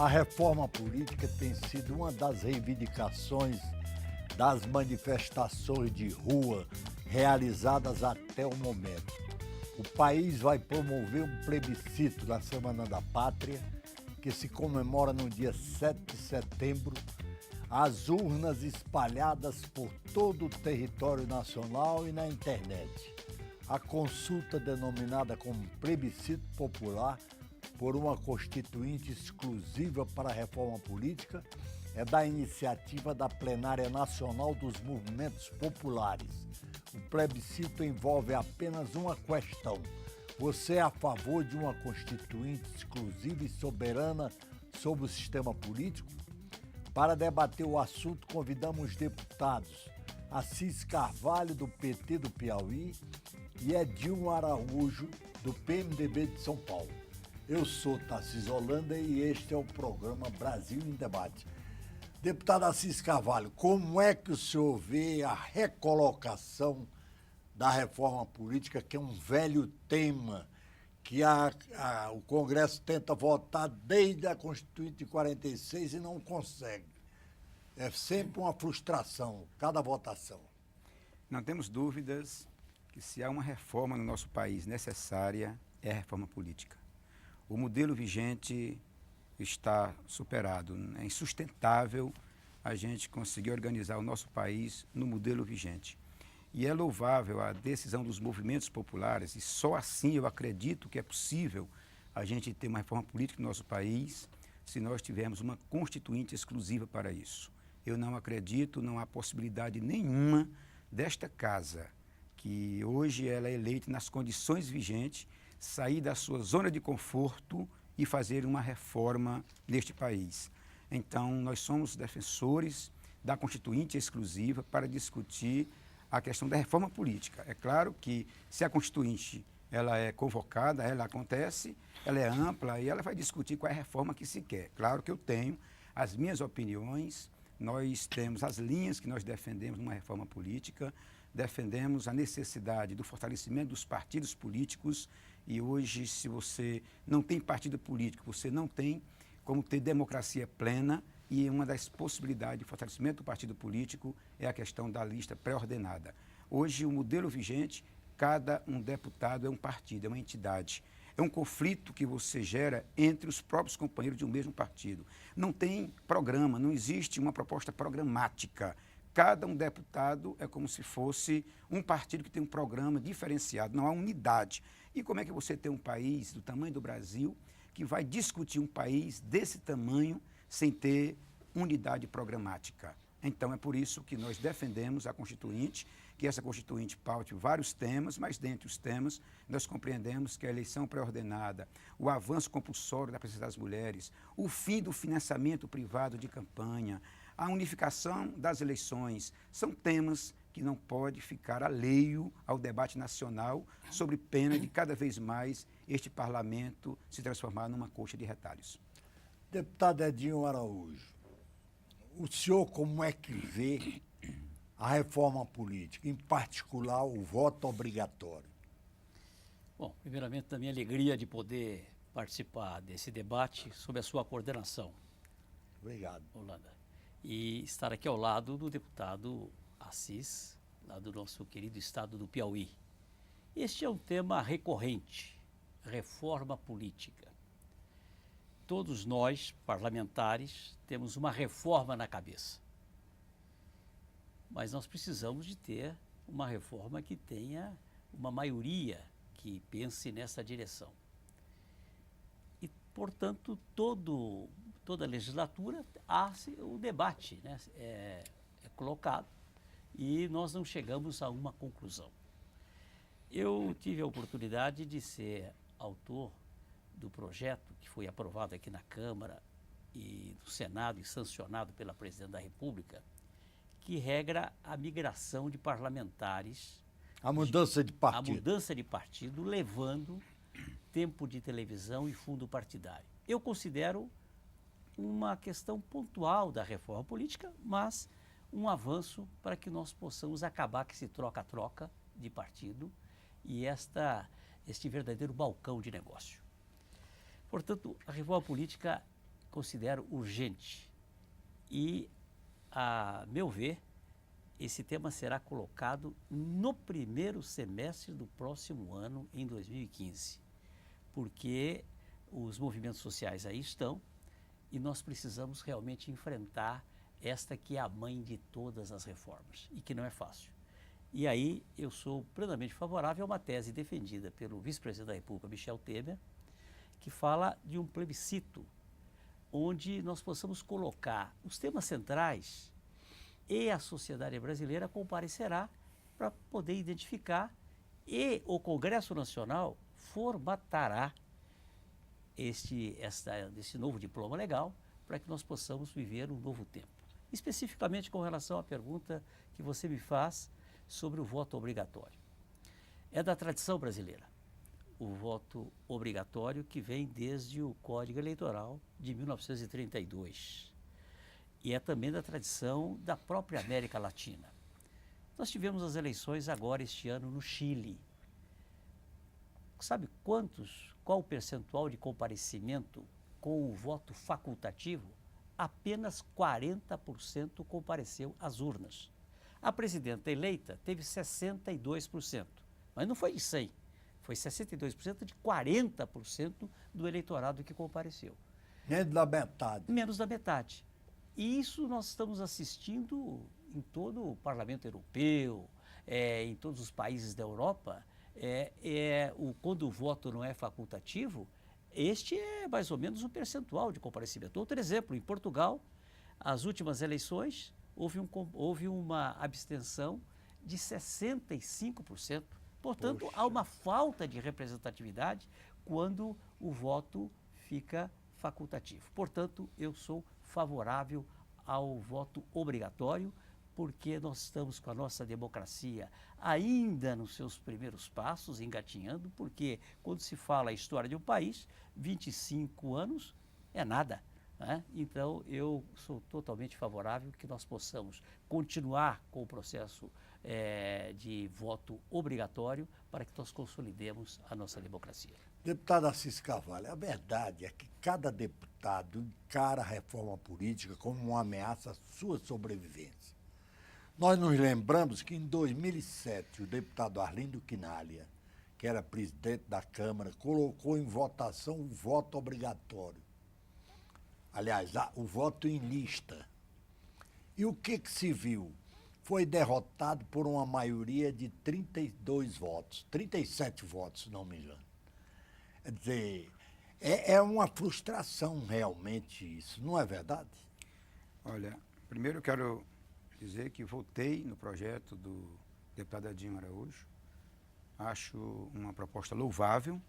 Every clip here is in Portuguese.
A reforma política tem sido uma das reivindicações das manifestações de rua realizadas até o momento. O país vai promover um plebiscito na Semana da Pátria, que se comemora no dia 7 de setembro, as urnas espalhadas por todo o território nacional e na internet. A consulta, denominada como plebiscito popular por uma constituinte exclusiva para a reforma política, é da iniciativa da Plenária Nacional dos Movimentos Populares. O plebiscito envolve apenas uma questão: você é a favor de uma constituinte exclusiva e soberana sobre o sistema político? Para debater o assunto, convidamos os deputados Assis Carvalho, do PT do Piauí, e Edilma Araújo, do PMDB de São Paulo. Eu sou Tarcísio Holanda e este é o programa Brasil em Debate. Deputado Assis Carvalho, como é que o senhor vê a recolocação da reforma política, que é um velho tema que o Congresso tenta votar desde a Constituinte de 46 e não consegue? É sempre uma frustração, cada votação. Não temos dúvidas que se há uma reforma no nosso país necessária, é a reforma política. O modelo vigente está superado. É insustentável a gente conseguir organizar o nosso país no modelo vigente. E é louvável a decisão dos movimentos populares, e só assim eu acredito que é possível a gente ter uma reforma política no nosso país, se nós tivermos uma constituinte exclusiva para isso. Eu não acredito, não há possibilidade nenhuma desta casa, que hoje ela é eleita nas condições vigentes, sair da sua zona de conforto e fazer uma reforma neste país. Então, nós somos defensores da Constituinte exclusiva para discutir a questão da reforma política. É claro que se a Constituinte ela é convocada, ela acontece, ela é ampla e ela vai discutir qual é a reforma que se quer. Claro que eu tenho as minhas opiniões, nós temos as linhas que nós defendemos numa reforma política, defendemos a necessidade do fortalecimento dos partidos políticos. E hoje, se você não tem partido político, você não tem como ter democracia plena, e uma das possibilidades de fortalecimento do partido político é a questão da lista pré-ordenada. Hoje, o modelo vigente, cada um deputado é um partido, é uma entidade. É um conflito que você gera entre os próprios companheiros de um mesmo partido. Não tem programa, não existe uma proposta programática. Cada um deputado é como se fosse um partido que tem um programa diferenciado, não há unidade. E como é que você tem um país do tamanho do Brasil que vai discutir um país desse tamanho sem ter unidade programática? Então, é por isso que nós defendemos a Constituinte, que essa Constituinte paute vários temas, mas dentre os temas nós compreendemos que a eleição pré-ordenada, o avanço compulsório da presença das mulheres, o fim do financiamento privado de campanha, a unificação das eleições, são temas que não pode ficar alheio ao debate nacional, sobre pena de cada vez mais este parlamento se transformar numa coxa de retalhos. Deputado Edilma Araújo, o senhor como é que vê a reforma política, em particular o voto obrigatório? Bom, primeiramente, da minha alegria de poder participar desse debate sob a sua coordenação. Obrigado. Holanda. E estar aqui ao lado do deputado Assis, lá do nosso querido estado do Piauí. Este é um tema recorrente, reforma política. Todos nós, parlamentares, temos uma reforma na cabeça. Mas nós precisamos de ter uma reforma que tenha uma maioria que pense nessa direção. E, portanto, toda legislatura há o debate, né? é colocado e nós não chegamos a uma conclusão. Eu tive a oportunidade de ser autor do projeto que foi aprovado aqui na Câmara e no Senado e sancionado pela Presidente da República, que regra a migração de parlamentares. A mudança de partido. A mudança de partido, levando tempo de televisão e fundo partidário. Eu considero uma questão pontual da reforma política, mas um avanço para que nós possamos acabar com esse troca-troca de partido e este verdadeiro balcão de negócio. Portanto, a reforma política considero urgente e, a meu ver, esse tema será colocado no primeiro semestre do próximo ano, em 2015, porque os movimentos sociais aí estão e nós precisamos realmente enfrentar esta que é a mãe de todas as reformas e que não é fácil. E aí eu sou plenamente favorável a uma tese defendida pelo vice-presidente da República, Michel Temer, que fala de um plebiscito onde nós possamos colocar os temas centrais e a sociedade brasileira comparecerá para poder identificar e o Congresso Nacional formatará esse novo diploma legal para que nós possamos viver um novo tempo. Especificamente com relação à pergunta que você me faz sobre o voto obrigatório. É da tradição brasileira o voto obrigatório que vem desde o Código Eleitoral de 1932. E é também da tradição da própria América Latina. Nós tivemos as eleições agora este ano no Chile. Sabe qual o percentual de comparecimento com o voto facultativo? Apenas 40% compareceu às urnas. A presidenta eleita teve 62%, mas não foi de 100%, foi 62% de 40% do eleitorado que compareceu. Menos da metade. Menos da metade. E isso nós estamos assistindo em todo o Parlamento Europeu, em todos os países da Europa. Quando o voto não é facultativo, este é mais ou menos o percentual de comparecimento. Outro exemplo, em Portugal, as últimas eleições, houve uma abstenção de 65%. Portanto, Poxa. há uma falta de representatividade quando o voto fica facultativo. Portanto, eu sou favorável ao voto obrigatório, porque nós estamos com a nossa democracia ainda nos seus primeiros passos, engatinhando, porque quando se fala a história de um país, 25 anos é nada, né? Então, eu sou totalmente favorável que nós possamos continuar com o processo de voto obrigatório para que nós consolidemos a nossa democracia. Deputado Assis Carvalho, a verdade é que cada deputado encara a reforma política como uma ameaça à sua sobrevivência. Nós nos lembramos que em 2007 o deputado Arlindo Quinalha, que era presidente da Câmara, colocou em votação o voto obrigatório. Aliás, o voto em lista. E o que se viu? Foi derrotado por uma maioria de 32 votos, 37 votos, se não me engano. Quer dizer, é uma frustração realmente isso, não é verdade? Olha, primeiro eu quero dizer que votei no projeto do deputado Edinho Araújo. Acho uma proposta louvável,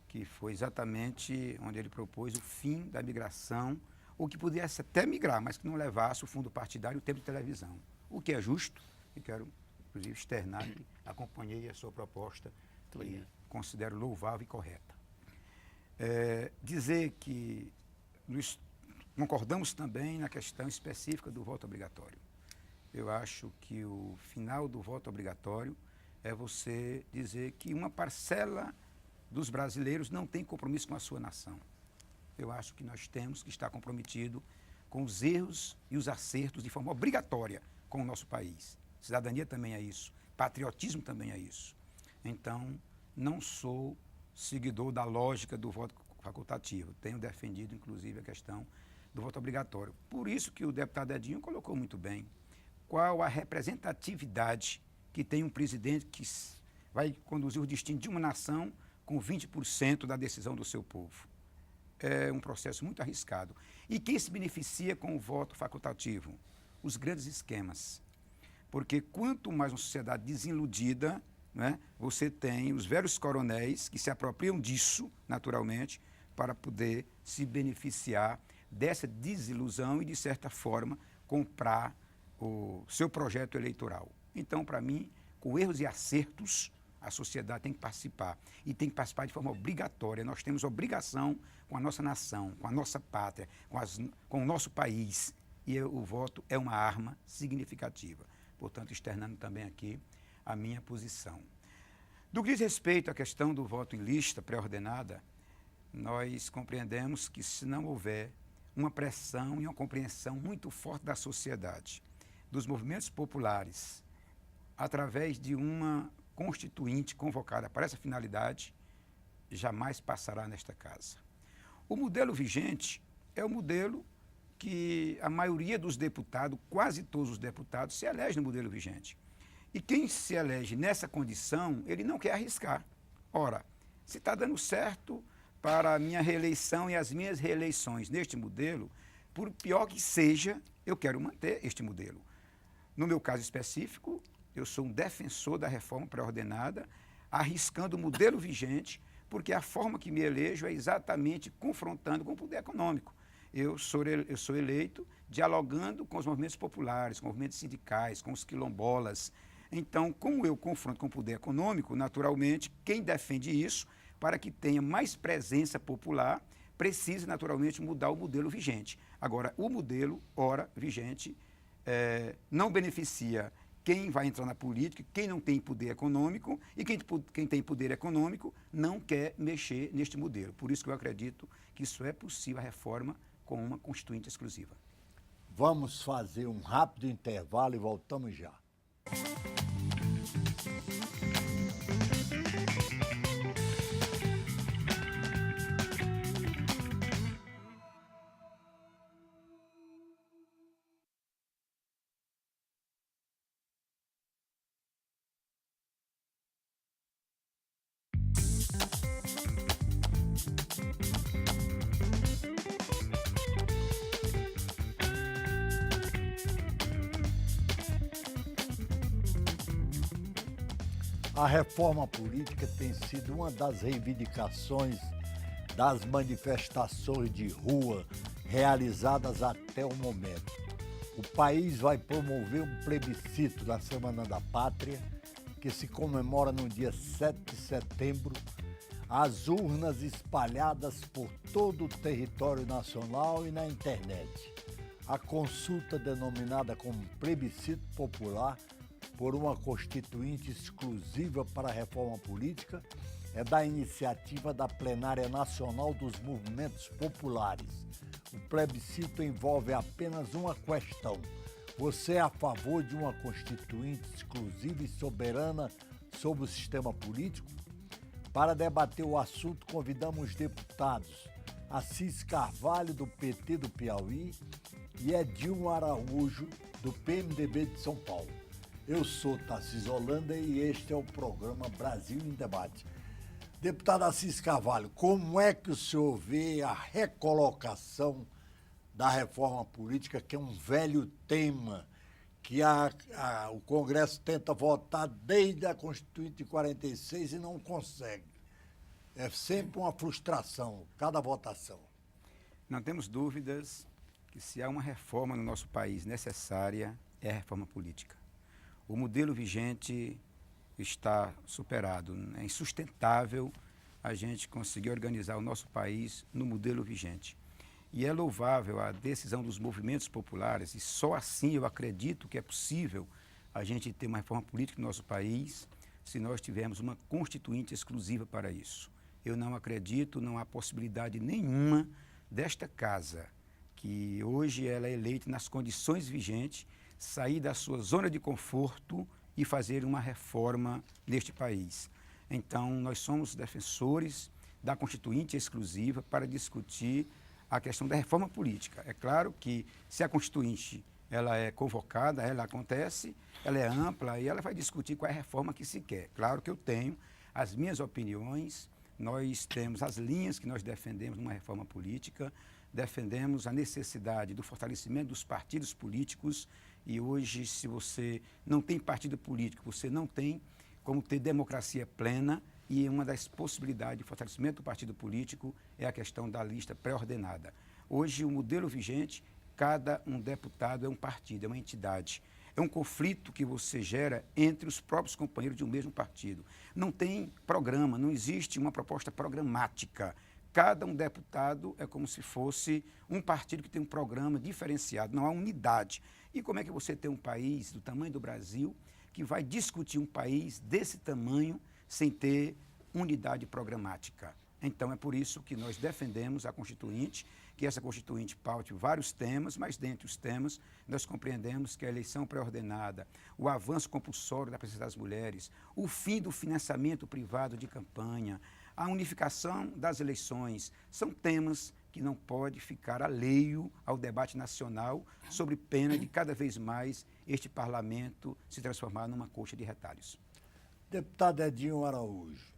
que foi exatamente onde ele propôs o fim da migração, ou que pudesse até migrar, mas que não levasse o fundo partidário e o tempo de televisão. O que é justo, e quero, inclusive, externar que acompanhei a sua proposta e considero louvável e correta. Dizer que concordamos também na questão específica do voto obrigatório. Eu acho que o final do voto obrigatório é você dizer que uma parcela dos brasileiros não tem compromisso com a sua nação. Eu acho que nós temos que estar comprometidos com os erros e os acertos de forma obrigatória com o nosso país. Cidadania também é isso, patriotismo também é isso. Então, não sou seguidor da lógica do voto facultativo. Tenho defendido, inclusive, a questão do voto obrigatório. Por isso que o deputado Edinho colocou muito bem qual a representatividade que tem um presidente que vai conduzir o destino de uma nação com 20% da decisão do seu povo. É um processo muito arriscado. E quem se beneficia com o voto facultativo? Os grandes esquemas. Porque quanto mais uma sociedade desiludida, né, você tem os velhos coronéis que se apropriam disso, naturalmente, para poder se beneficiar dessa desilusão e, de certa forma, comprar o seu projeto eleitoral. Então, para mim, com erros e acertos, a sociedade tem que participar. E tem que participar de forma obrigatória. Nós temos obrigação com a nossa nação, com a nossa pátria, com o nosso país. E o voto é uma arma significativa. Portanto, externando também aqui a minha posição. Do que diz respeito à questão do voto em lista pré-ordenada, nós compreendemos que, se não houver uma pressão e uma compreensão muito forte da sociedade, dos movimentos populares, através de uma constituinte convocada para essa finalidade, jamais passará nesta casa. O modelo vigente é o modelo que a maioria dos deputados, quase todos os deputados, se elegem no modelo vigente. E quem se elege nessa condição, ele não quer arriscar. Ora, se está dando certo para a minha reeleição e as minhas reeleições neste modelo, por pior que seja, eu quero manter este modelo. No meu caso específico, eu sou um defensor da reforma pré-ordenada, arriscando o modelo vigente, porque a forma que me elejo é exatamente confrontando com o poder econômico. Eu sou eleito dialogando com os movimentos populares, com os movimentos sindicais, com os quilombolas. Então, como eu confronto com o poder econômico, naturalmente, quem defende isso, para que tenha mais presença popular, precisa naturalmente mudar o modelo vigente. Agora, o modelo, ora, vigente, não beneficia quem vai entrar na política, quem não tem poder econômico, e quem tem poder econômico não quer mexer neste modelo. Por isso que eu acredito que isso é possível, a reforma com uma constituinte exclusiva. Vamos fazer um rápido intervalo e voltamos já. A reforma política tem sido uma das reivindicações das manifestações de rua realizadas até o momento. O país vai promover um plebiscito na Semana da Pátria, que se comemora no dia 7 de setembro, as urnas espalhadas por todo o território nacional e na internet. A consulta, denominada como plebiscito popular, por uma constituinte exclusiva para a reforma política, é da iniciativa da Plenária Nacional dos Movimentos Populares. O plebiscito envolve apenas uma questão: você é a favor de uma constituinte exclusiva e soberana sobre o sistema político? Para debater o assunto, convidamos os deputados Assis Carvalho, do PT do Piauí, e Edilma Araújo, do PMDB de São Paulo. Eu sou Tarcísio Holanda e este é o programa Brasil em Debate. Deputado Assis Carvalho, como é que o senhor vê a recolocação da reforma política, que é um velho tema que o Congresso tenta votar desde a Constituinte de 46 e não consegue? É sempre uma frustração, cada votação. Não temos dúvidas que se há uma reforma no nosso país necessária, é a reforma política. O modelo vigente está superado. É insustentável a gente conseguir organizar o nosso país no modelo vigente. E é louvável a decisão dos movimentos populares, e só assim eu acredito que é possível a gente ter uma reforma política no nosso país, se nós tivermos uma constituinte exclusiva para isso. Eu não acredito, não há possibilidade nenhuma desta casa, que hoje ela é eleita nas condições vigentes, sair da sua zona de conforto e fazer uma reforma neste país. Então, nós somos defensores da Constituinte exclusiva para discutir a questão da reforma política. É claro que se a Constituinte ela é convocada, ela acontece, ela é ampla e ela vai discutir qual é a reforma que se quer. Claro que eu tenho as minhas opiniões, nós temos as linhas que nós defendemos numa reforma política, defendemos a necessidade do fortalecimento dos partidos políticos. E hoje, se você não tem partido político, você não tem como ter democracia plena, e uma das possibilidades de fortalecimento do partido político é a questão da lista pré-ordenada. Hoje, o modelo vigente, cada um deputado é um partido, é uma entidade. É um conflito que você gera entre os próprios companheiros de um mesmo partido. Não tem programa, não existe uma proposta programática. Cada um deputado é como se fosse um partido que tem um programa diferenciado, não há unidade. E como é que você tem um país do tamanho do Brasil que vai discutir um país desse tamanho sem ter unidade programática? Então, é por isso que nós defendemos a Constituinte, que essa Constituinte paute vários temas, mas dentre os temas nós compreendemos que a eleição pré-ordenada, o avanço compulsório da presença das mulheres, o fim do financiamento privado de campanha, a unificação das eleições, são temas que não pode ficar alheio ao debate nacional, sobre pena de cada vez mais este parlamento se transformar numa coxa de retalhos. Deputado Edinho Araújo,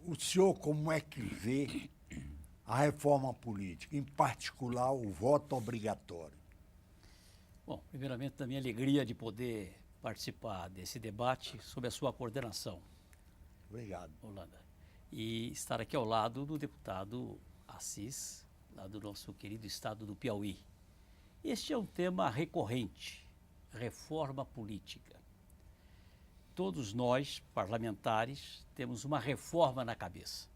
o senhor como é que vê a reforma política, em particular o voto obrigatório? Bom, primeiramente, da minha alegria de poder participar desse debate sob a sua coordenação, Obrigado. Holanda, e estar aqui ao lado do deputado Assis, lá do nosso querido estado do Piauí. Este é um tema recorrente, reforma política. Todos nós, parlamentares, temos uma reforma na cabeça.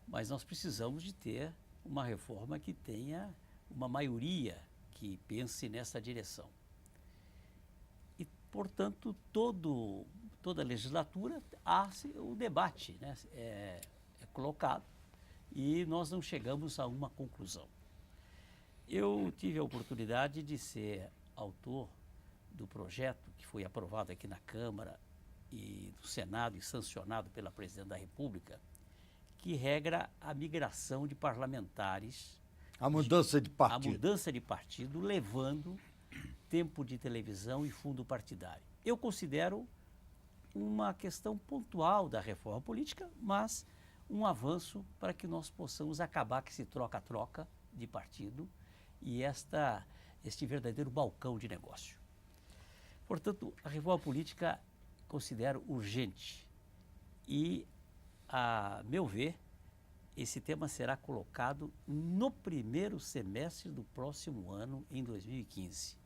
Mas nós precisamos de ter uma reforma que tenha uma maioria que pense nessa direção. E, portanto, toda legislatura há o debate, né? É colocado e nós não chegamos a uma conclusão. Eu tive a oportunidade de ser autor do projeto que foi aprovado aqui na Câmara e no Senado e sancionado pela Presidente da República, que regra a migração de parlamentares, A mudança de a partido. mudança de partido, levando tempo de televisão e fundo partidário. Eu considero uma questão pontual da reforma política, mas um avanço para que nós possamos acabar com esse troca-troca de partido e este verdadeiro balcão de negócio. Portanto, a reforma política considero urgente e, a meu ver, esse tema será colocado no primeiro semestre do próximo ano, em 2015,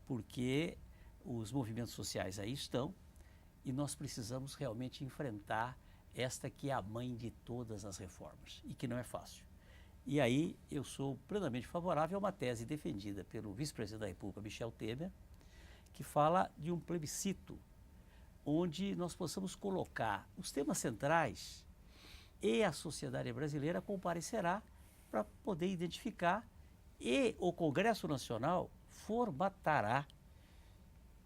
porque os movimentos sociais aí estão e nós precisamos realmente enfrentar esta que é a mãe de todas as reformas e que não é fácil. E aí eu sou plenamente favorável a uma tese defendida pelo vice-presidente da República, Michel Temer, que fala de um plebiscito onde nós possamos colocar os temas centrais e a sociedade brasileira comparecerá para poder identificar e o Congresso Nacional formatará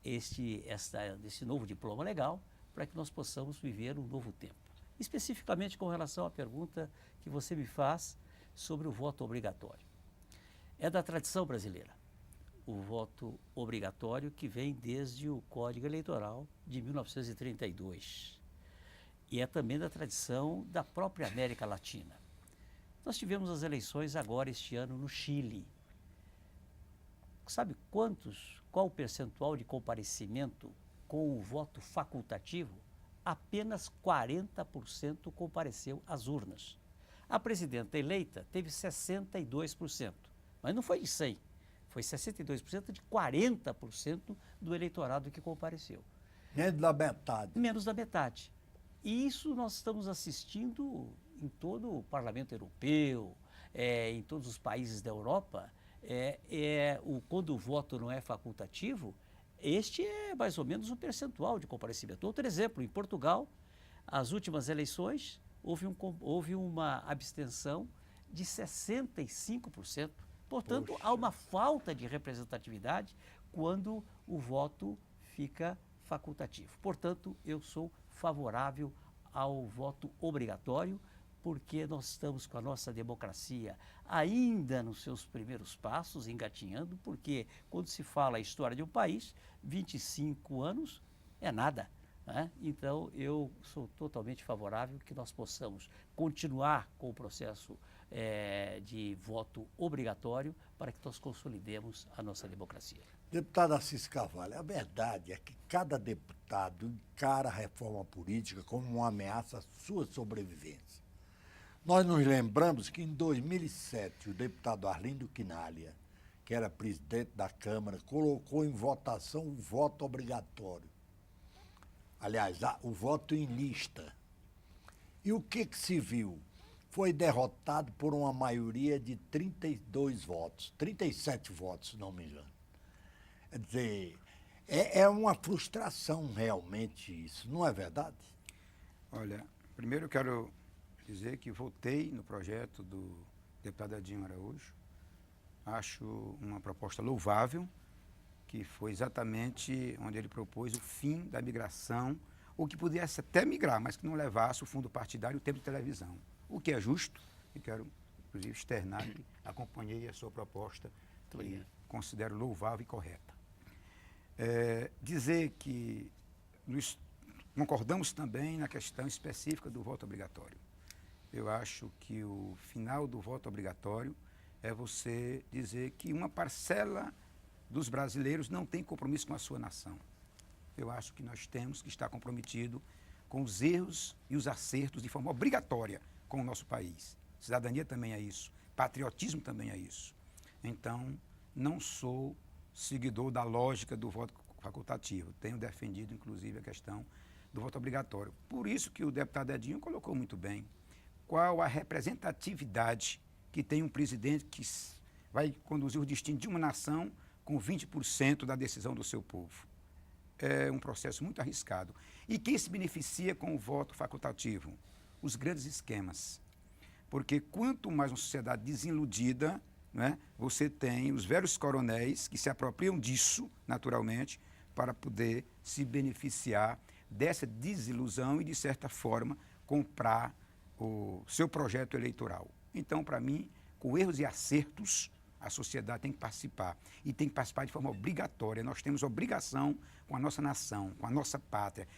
esse novo diploma legal para que nós possamos viver um novo tempo. Especificamente com relação à pergunta que você me faz sobre o voto obrigatório. É da tradição brasileira o voto obrigatório que vem desde o Código Eleitoral de 1932. E é também da tradição da própria América Latina. Nós tivemos as eleições agora este ano no Chile. Sabe qual o percentual de comparecimento com o voto facultativo? Apenas 40% compareceu às urnas. A presidenta eleita teve 62%, mas não foi de 100%, foi 62% de 40% do eleitorado que compareceu. Menos da metade. Menos da metade. E isso nós estamos assistindo em todo o Parlamento Europeu, em todos os países da Europa. Quando o voto não é facultativo, este é mais ou menos o percentual de comparecimento. Outro exemplo, em Portugal, as últimas eleições, houve uma abstenção de 65%. Portanto, Poxa. há uma falta de representatividade quando o voto fica facultativo. Portanto, eu sou favorável ao voto obrigatório, porque nós estamos com a nossa democracia ainda nos seus primeiros passos, engatinhando, porque quando se fala a história de um país, 25 anos é nada, né? Então, eu sou totalmente favorável que nós possamos continuar com o processo de voto obrigatório para que nós consolidemos a nossa democracia. Deputado Assis Carvalho, a verdade é que cada deputado encara a reforma política como uma ameaça à sua sobrevivência. Nós nos lembramos que em 2007 o deputado Arlindo Quinalha, que era presidente da Câmara, colocou em votação o voto obrigatório. Aliás, o voto em lista. E o que se viu? Foi derrotado por uma maioria de 32 votos, 37 votos, se não me engano. Quer dizer, é uma frustração realmente isso, não é verdade? Olha, primeiro eu quero dizer que votei no projeto do deputado Edinho Araújo. Acho uma proposta louvável, que foi exatamente onde ele propôs o fim da migração, ou que pudesse até migrar, mas que não levasse o fundo partidário e o tempo de televisão. O que é justo, e quero, inclusive, externar que acompanhei a sua proposta e considero louvável e correta. Dizer que concordamos também na questão específica do voto obrigatório. Eu acho que o final do voto obrigatório é você dizer que uma parcela dos brasileiros não tem compromisso com a sua nação. Eu acho que nós temos que estar comprometidos com os erros e os acertos de forma obrigatória com o nosso país. Cidadania também é isso, patriotismo também é isso. Então, não sou seguidor da lógica do voto facultativo. Tenho defendido, inclusive, a questão do voto obrigatório. Por isso que o deputado Edinho colocou muito bem qual a representatividade que tem um presidente que vai conduzir o destino de uma nação com 20% da decisão do seu povo. É um processo muito arriscado. E quem se beneficia com o voto facultativo? Os grandes esquemas. Porque quanto mais uma sociedade desiludida, né, você tem os velhos coronéis que se apropriam disso, naturalmente, para poder se beneficiar dessa desilusão e, de certa forma, comprar o seu projeto eleitoral. Então, para mim, com erros e acertos, a sociedade tem que participar. E tem que participar de forma obrigatória. Nós temos obrigação com a nossa nação, com a nossa pátria,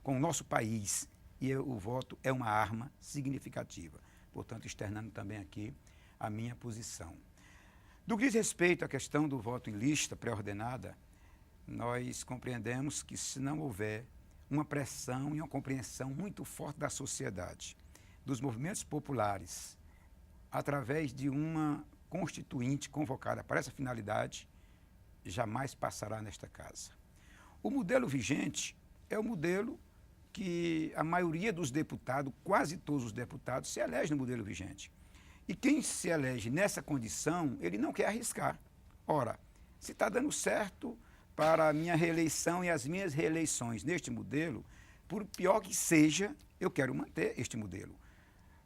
com o nosso país. E o voto é uma arma significativa. Portanto, externando também aqui a minha posição. Do que diz respeito à questão do voto em lista pré-ordenada, nós compreendemos que, se não houver uma pressão e uma compreensão muito forte da sociedade, dos movimentos populares, através de uma constituinte convocada para essa finalidade, jamais passará nesta casa. O modelo vigente é o modelo que a maioria dos deputados, quase todos os deputados, se elegem no modelo vigente. E quem se elege nessa condição, ele não quer arriscar. Ora, se está dando certo para a minha reeleição e as minhas reeleições neste modelo, por pior que seja, eu quero manter este modelo.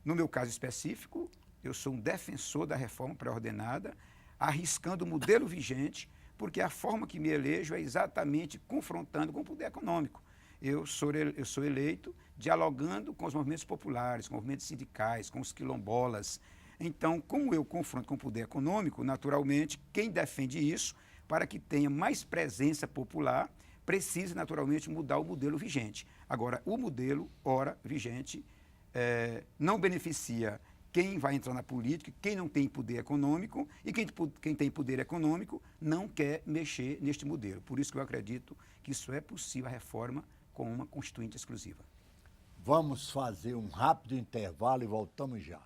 No meu caso específico, eu sou um defensor da reforma pré-ordenada, arriscando o modelo vigente, porque a forma que me elejo é exatamente confrontando com o poder econômico. Eu sou eleito dialogando com os movimentos populares, com os movimentos sindicais, com os quilombolas. Então, como eu confronto com o poder econômico, naturalmente, quem defende isso, para que tenha mais presença popular, precisa, naturalmente, mudar o modelo vigente. Agora, o modelo, ora, vigente, não beneficia quem vai entrar na política, quem não tem poder econômico, e quem tem poder econômico não quer mexer neste modelo. Por isso que eu acredito que isso é possível, a reforma, com uma constituinte exclusiva. Vamos fazer um rápido intervalo e voltamos já.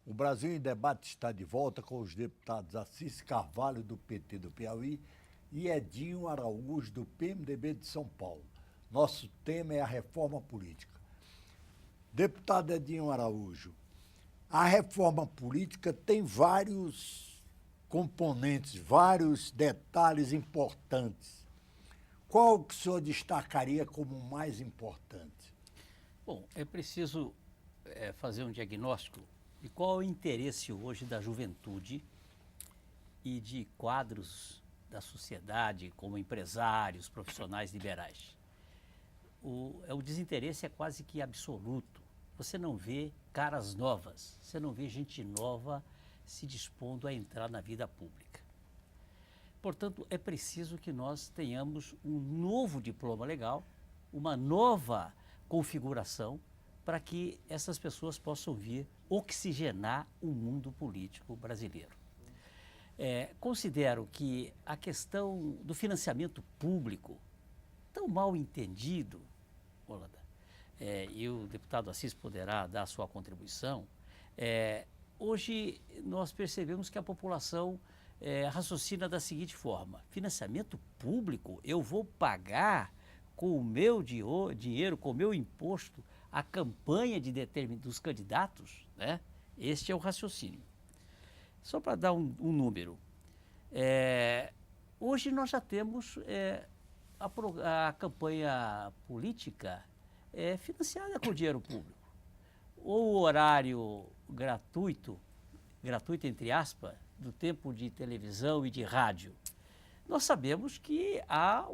O Brasil em Debate está de volta com os deputados Assis Carvalho, do PT do Piauí, e Edinho Araújo, do PMDB de São Paulo. Nosso tema é a reforma política. Deputado Edinho Araújo, a reforma política tem vários componentes, vários detalhes importantes. Qual que o senhor destacaria como o mais importante? Bom, é preciso fazer um diagnóstico de qual é o interesse hoje da juventude e de quadros da sociedade, como empresários, profissionais liberais. O desinteresse é quase que absoluto. Você não vê caras novas, você não vê gente nova se dispondo a entrar na vida pública. Portanto, é preciso que nós tenhamos um novo diploma legal, uma nova configuração, para que essas pessoas possam vir oxigenar o mundo político brasileiro. Considero que a questão do financiamento público, tão mal entendido, Holanda, e o deputado Assis poderá dar a sua contribuição, hoje nós percebemos que a população raciocina da seguinte forma: financiamento público, eu vou pagar com o meu dinheiro, com o meu imposto, a campanha dos candidatos, né? Este é o raciocínio. Só para dar um número, hoje nós já temos a campanha política financiada com dinheiro público. O horário gratuito entre aspas, do tempo de televisão e de rádio. Nós sabemos que há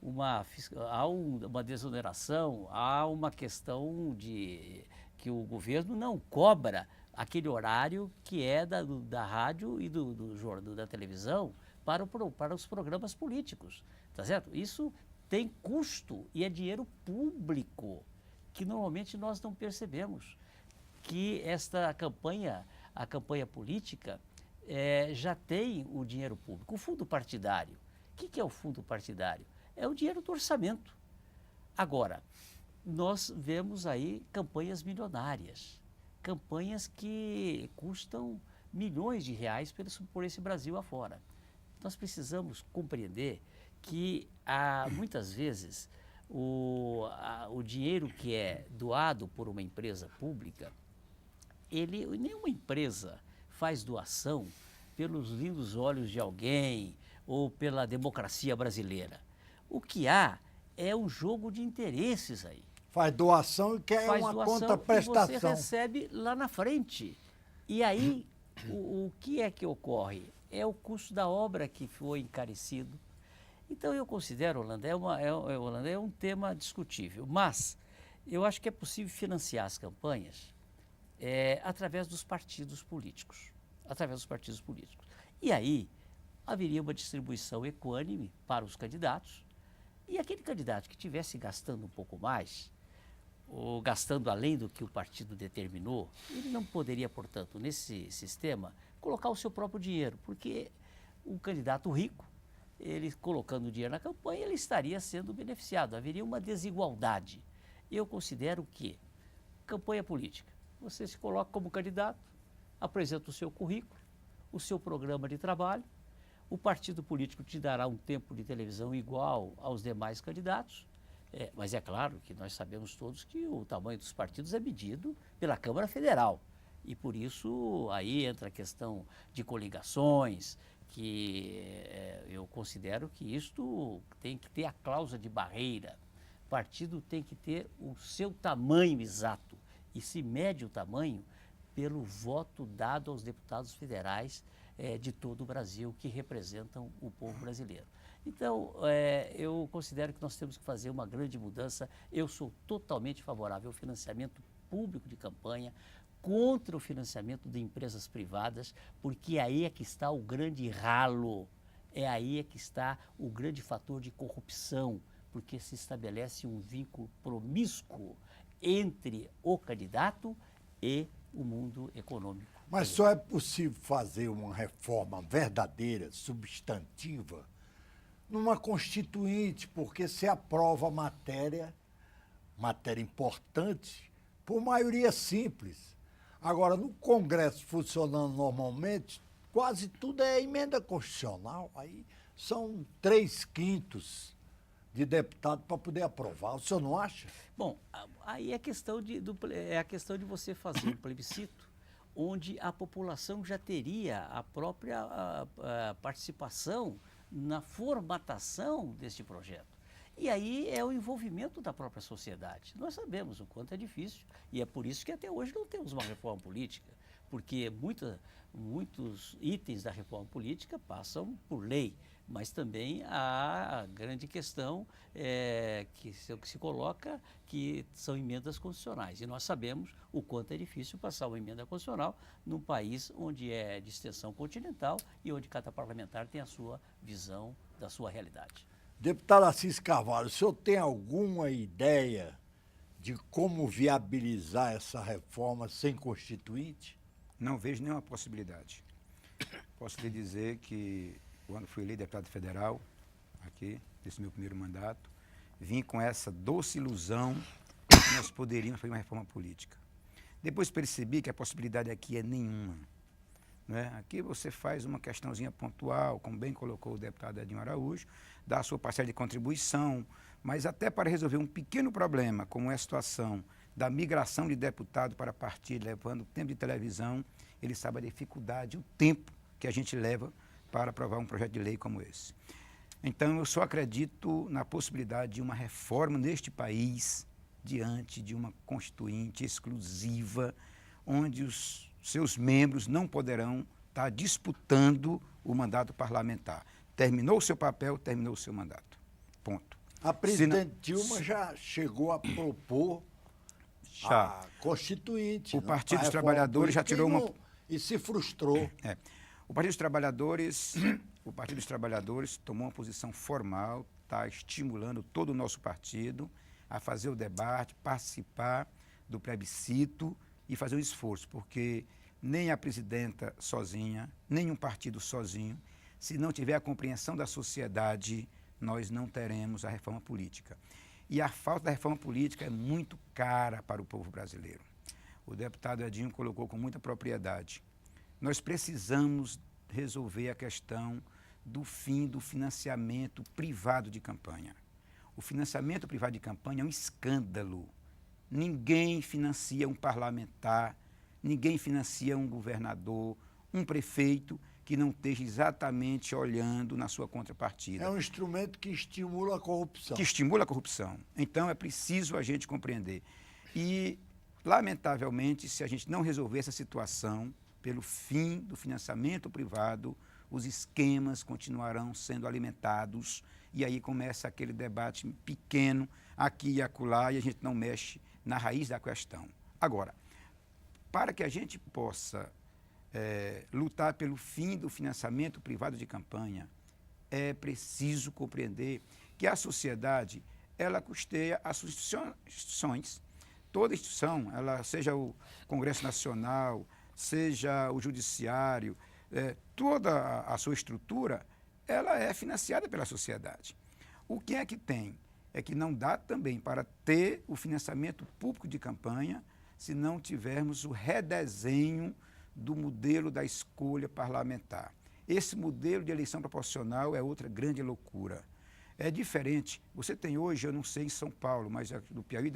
uma desoneração, há uma questão de que o governo não cobra aquele horário que é da rádio e da televisão para os programas políticos, tá certo? Isso tem custo e é dinheiro público que normalmente nós não percebemos, que esta campanha, a campanha política, já tem o dinheiro público. O fundo partidário, o que é o fundo partidário? É o dinheiro do orçamento. Agora, nós vemos aí campanhas milionárias, campanhas que custam milhões de reais por esse Brasil afora. Nós precisamos compreender que muitas vezes o dinheiro que é doado por uma empresa pública, nenhuma empresa faz doação pelos lindos olhos de alguém ou pela democracia brasileira. O que há é um jogo de interesses aí. Faz doação e quer uma contraprestação. E você recebe lá na frente. E aí, o que é que ocorre? É o custo da obra que foi encarecido. Então, eu considero, Holanda, é um tema discutível. Mas eu acho que é possível financiar as campanhas através dos partidos políticos. E aí, haveria uma distribuição equânime para os candidatos. E aquele candidato que estivesse gastando um pouco mais, ou gastando além do que o partido determinou, ele não poderia, portanto, nesse sistema, colocar o seu próprio dinheiro, porque um candidato rico, ele colocando dinheiro na campanha, ele estaria sendo beneficiado, haveria uma desigualdade. Eu considero que campanha política, você se coloca como candidato, apresenta o seu currículo, o seu programa de trabalho, o partido político te dará um tempo de televisão igual aos demais candidatos, mas é claro que nós sabemos todos que o tamanho dos partidos é medido pela Câmara Federal. E por isso aí entra a questão de coligações, que eu considero que isto tem que ter a cláusula de barreira. O partido tem que ter o seu tamanho exato e se mede o tamanho pelo voto dado aos deputados federais de todo o Brasil que representam o povo brasileiro. Então, eu considero que nós temos que fazer uma grande mudança. Eu sou totalmente favorável ao financiamento público de campanha, contra o financiamento de empresas privadas, porque aí é que está o grande ralo, aí é que está o grande fator de corrupção, porque se estabelece um vínculo promíscuo entre o candidato e o mundo econômico. Mas só é possível fazer uma reforma verdadeira, substantiva, numa Constituinte, porque se aprova matéria importante, por maioria simples. Agora, no Congresso funcionando normalmente, quase tudo é emenda constitucional. Aí são 3/5 de deputado para poder aprovar. O senhor não acha? Bom, aí é a questão de você fazer um plebiscito onde a população já teria a própria participação na formatação deste projeto. E aí é o envolvimento da própria sociedade. Nós sabemos o quanto é difícil e é por isso que até hoje não temos uma reforma política, porque muitos itens da reforma política passam por lei, mas também há a grande questão que se coloca, que são emendas constitucionais. E nós sabemos o quanto é difícil passar uma emenda constitucional num país onde é de extensão continental e onde cada parlamentar tem a sua visão da sua realidade. Deputado Assis Carvalho, o senhor tem alguma ideia de como viabilizar essa reforma sem constituinte? Não vejo nenhuma possibilidade. Posso lhe dizer que, quando fui eleito deputado federal, aqui, nesse meu primeiro mandato, vim com essa doce ilusão que nós poderíamos fazer uma reforma política. Depois percebi que a possibilidade aqui é nenhuma. né? Aqui você faz uma questãozinha pontual, como bem colocou o deputado Edinho Araújo, dá a sua parcela de contribuição, mas até para resolver um pequeno problema, como é a situação da migração de deputado para partido, levando tempo de televisão, ele sabe a dificuldade, o tempo que a gente leva para aprovar um projeto de lei como esse. Então, eu só acredito na possibilidade de uma reforma neste país, diante de uma constituinte exclusiva, onde os seus membros não poderão estar disputando o mandato parlamentar. Terminou o seu papel, terminou o seu mandato. Ponto. A presidente Dilma já chegou a propor a Constituinte. O Partido dos Trabalhadores já tirou uma... E se frustrou. O Partido dos Trabalhadores tomou uma posição formal, está estimulando todo o nosso partido a fazer o debate, participar do plebiscito e fazer um esforço, porque nem a presidenta sozinha, nem um partido sozinho, se não tiver a compreensão da sociedade, nós não teremos a reforma política. E a falta da reforma política é muito cara para o povo brasileiro. O deputado Edinho colocou com muita propriedade. Nós precisamos resolver a questão do fim do financiamento privado de campanha. O financiamento privado de campanha é um escândalo. Ninguém financia um parlamentar, ninguém financia um governador, um prefeito que não esteja exatamente olhando na sua contrapartida. É um instrumento que estimula a corrupção. Que estimula a corrupção. Então, é preciso a gente compreender. E, lamentavelmente, se a gente não resolver essa situação, pelo fim do financiamento privado, os esquemas continuarão sendo alimentados e aí começa aquele debate pequeno aqui e acolá e a gente não mexe na raiz da questão. Agora, para que a gente possa lutar pelo fim do financiamento privado de campanha, é preciso compreender que a sociedade, ela custeia as instituições. Toda instituição, ela, seja o Congresso Nacional, seja o Judiciário, toda a sua estrutura, ela é financiada pela sociedade. O que é que tem? É que não dá também para ter o financiamento público de campanha se não tivermos o redesenho do modelo da escolha parlamentar. Esse modelo de eleição proporcional é outra grande loucura. É diferente. Você tem hoje, eu não sei em São Paulo, mas no Piauí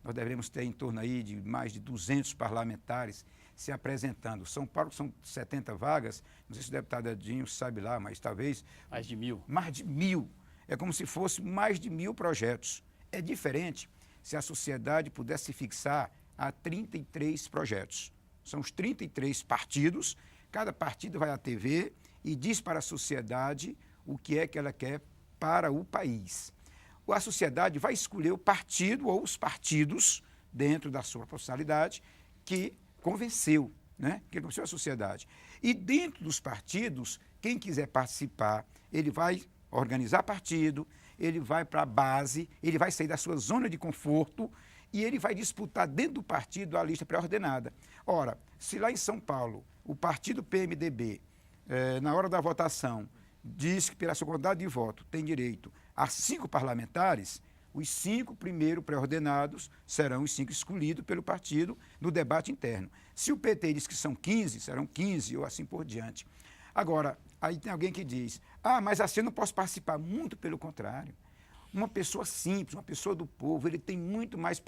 nós devemos ter em torno aí de mais de 200 parlamentares se apresentando. São Paulo são 70 vagas, não sei se o deputado Edinho sabe lá, mas talvez... Mais de 1.000. Mais de 1.000. É como se fosse mais de 1.000 projetos. É diferente se a sociedade pudesse fixar a 33 projetos. São os 33 partidos, cada partido vai à TV e diz para a sociedade o que é que ela quer para o país. A sociedade vai escolher o partido ou os partidos, dentro da sua proporcionalidade, que convenceu, né? Que convenceu a sociedade. E dentro dos partidos, quem quiser participar, ele vai organizar partido, ele vai para a base, ele vai sair da sua zona de conforto e ele vai disputar dentro do partido a lista pré-ordenada. Ora, se lá em São Paulo o partido PMDB, na hora da votação, diz que pela sua quantidade de voto tem direito a 5 parlamentares, os 5 primeiros pré-ordenados serão os 5 escolhidos pelo partido no debate interno. Se o PT diz que são 15, serão 15 ou assim por diante. Agora, aí tem alguém que diz, mas assim eu não posso participar. Muito pelo contrário. Uma pessoa simples, uma pessoa do povo, ele tem muito mais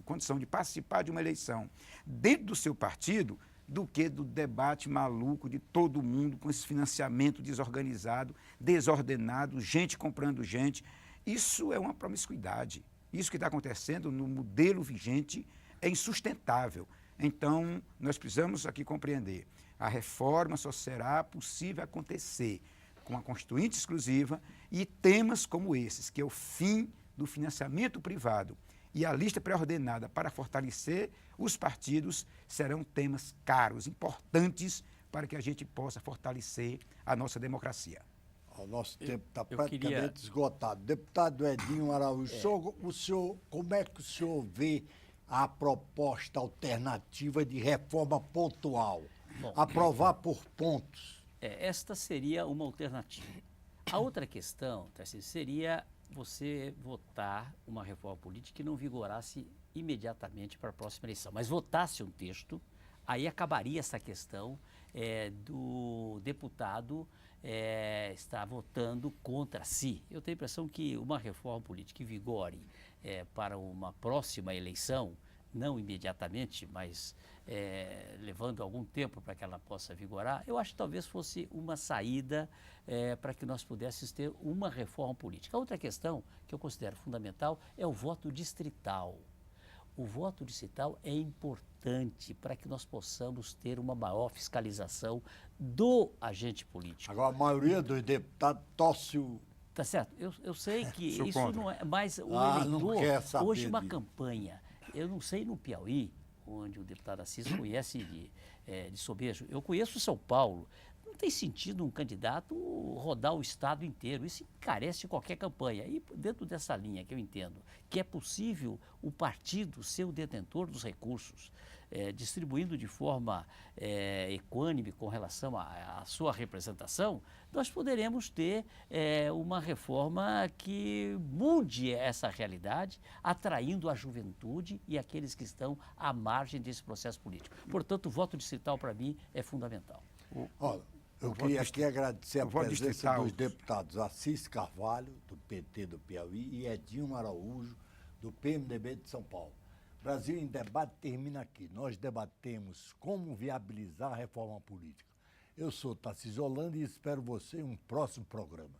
condição de participar de uma eleição dentro do seu partido do que do debate maluco de todo mundo com esse financiamento desorganizado, desordenado, gente comprando gente. Isso é uma promiscuidade. Isso que está acontecendo no modelo vigente é insustentável. Então, nós precisamos aqui compreender. A reforma só será possível acontecer com a Constituinte exclusiva e temas como esses, que é o fim do financiamento privado e a lista pré-ordenada para fortalecer os partidos, serão temas caros, importantes, para que a gente possa fortalecer a nossa democracia. O nosso tempo está praticamente esgotado. Deputado Edinho Araújo, como é que o senhor vê a proposta alternativa de reforma pontual? Bom, aprovar por pontos. Esta seria uma alternativa. A outra questão, Tarcísio, seria você votar uma reforma política que não vigorasse imediatamente para a próxima eleição, mas votasse um texto, aí acabaria essa questão do deputado está votando contra si. Eu tenho a impressão que uma reforma política que vigore para uma próxima eleição, não imediatamente, mas levando algum tempo para que ela possa vigorar, eu acho que talvez fosse uma saída para que nós pudéssemos ter uma reforma política. A outra questão que eu considero fundamental é o voto distrital. O voto distrital é importante para que nós possamos ter uma maior fiscalização do agente político. Agora, a maioria dos deputados torce o... Tá certo? Eu sei que Sou isso contra. não é, mas o não eleitor, quer saber hoje uma disso. campanha, eu não sei no Piauí, onde o deputado Assis conhece de sobejo, eu conheço São Paulo, não tem sentido um candidato rodar o estado inteiro, isso encarece qualquer campanha. E dentro dessa linha que eu entendo, que é possível o partido ser o detentor dos recursos, distribuindo de forma equânime com relação à sua representação, nós poderemos ter uma reforma que mude essa realidade, atraindo a juventude e aqueles que estão à margem desse processo político. Portanto, o voto distrital, para mim, é fundamental. Olha, eu queria aqui agradecer a o voto presença distrital. dos deputados Assis Carvalho, do PT do Piauí, e Edinho Araújo, do PMDB de São Paulo. Brasil em Debate termina aqui. Nós debatemos como viabilizar a reforma política. Eu sou Tarcísio Holanda e espero você em um próximo programa.